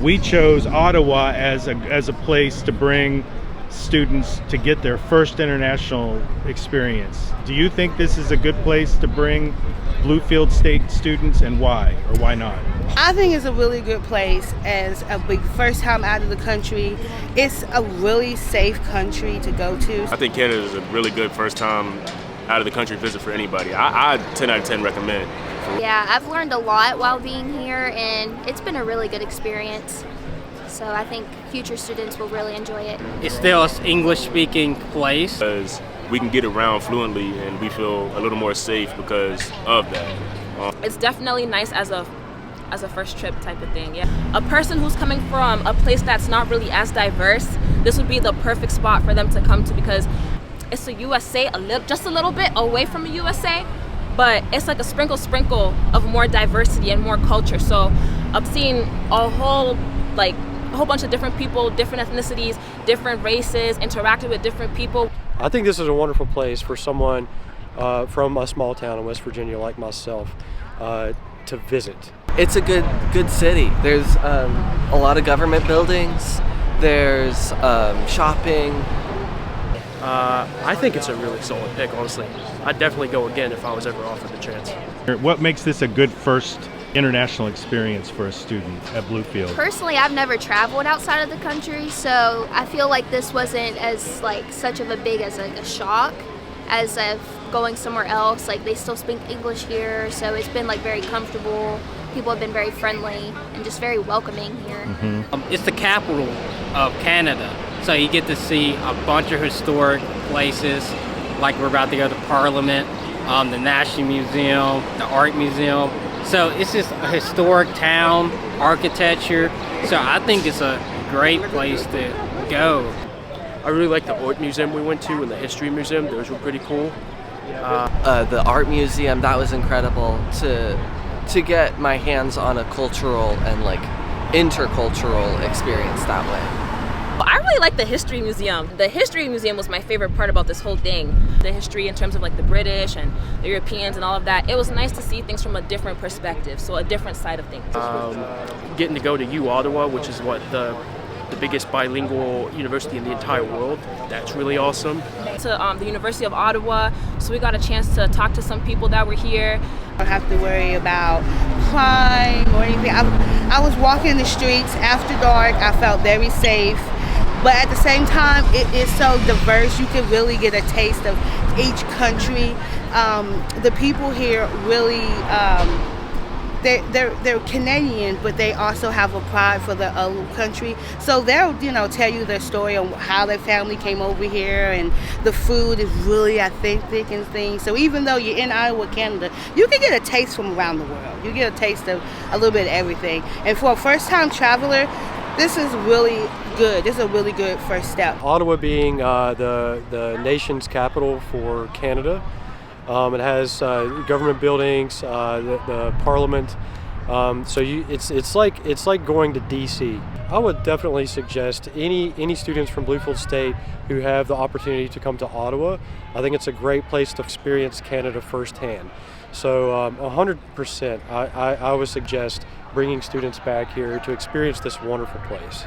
we chose Ottawa as a place to bring students to get their first international experience. Do you think this is a good place to bring Bluefield State students, and why, or why not? I think it's a really good place as a big first time out of the country. It's a really safe country to go to. I think Canada is a really good first time out of the country visit for anybody. I 10 out of 10 recommend. Yeah, I've learned a lot while being here, and it's been a really good experience. So I think future students will really enjoy it. It's still an English-speaking place. Because we can get around fluently and we feel a little more safe because of that. It's definitely nice as a first trip type of thing, yeah. A person who's coming from a place that's not really as diverse, this would be the perfect spot for them to come to because it's a U.S.A. just a little bit away from a U.S.A., but it's like a sprinkle of more diversity and more culture. So I'm seeing a whole bunch of different people, different ethnicities, different races, interacting with different people. I think this is a wonderful place for someone from a small town in West Virginia like myself to visit. It's a good city. There's a lot of government buildings. There's shopping. I think it's a really solid pick, honestly. I'd definitely go again if I was ever offered the chance. What makes this a good first international experience for a student at Bluefield? Personally, I've never traveled outside of the country, so I feel like this wasn't as such of a big as a shock as of going somewhere else. They still speak English here, so it's been very comfortable. People have been very friendly and just very welcoming here. Mm-hmm. It's the capital of Canada, so you get to see a bunch of historic places, like we're about to go to Parliament, the National Museum, the Art Museum. So it's just a historic town, architecture, so I think it's a great place to go. I really like the Art Museum we went to and the History Museum. Those were pretty cool. The Art Museum, that was incredible to get my hands on a cultural and intercultural experience that way. I really like the History Museum. The History Museum was my favorite part about this whole thing. The history in terms of the British and the Europeans and all of that. It was nice to see things from a different perspective, so a different side of things. Getting to go to U.Ottawa, which is the biggest bilingual university in the entire world. That's really awesome. To the University of Ottawa, so we got a chance to talk to some people that were here. I don't have to worry about crime or anything. I was walking the streets after dark. I felt very safe. But at the same time, it is so diverse. You can really get a taste of each country. The people here really, they're Canadian, but they also have a pride for the country. So they'll, tell you their story on how their family came over here, and the food is really authentic and things. So even though you're in Iowa, Canada, you can get a taste from around the world. You get a taste of a little bit of everything. And for a first-time traveler, this is really good. This is a really good first step. Ottawa being the nation's capital for Canada, it has government buildings, the Parliament. So it's like going to D.C. I would definitely suggest any students from Bluefield State who have the opportunity to come to Ottawa. I think it's a great place to experience Canada firsthand. So 100%, I would suggest bringing students back here to experience this wonderful place.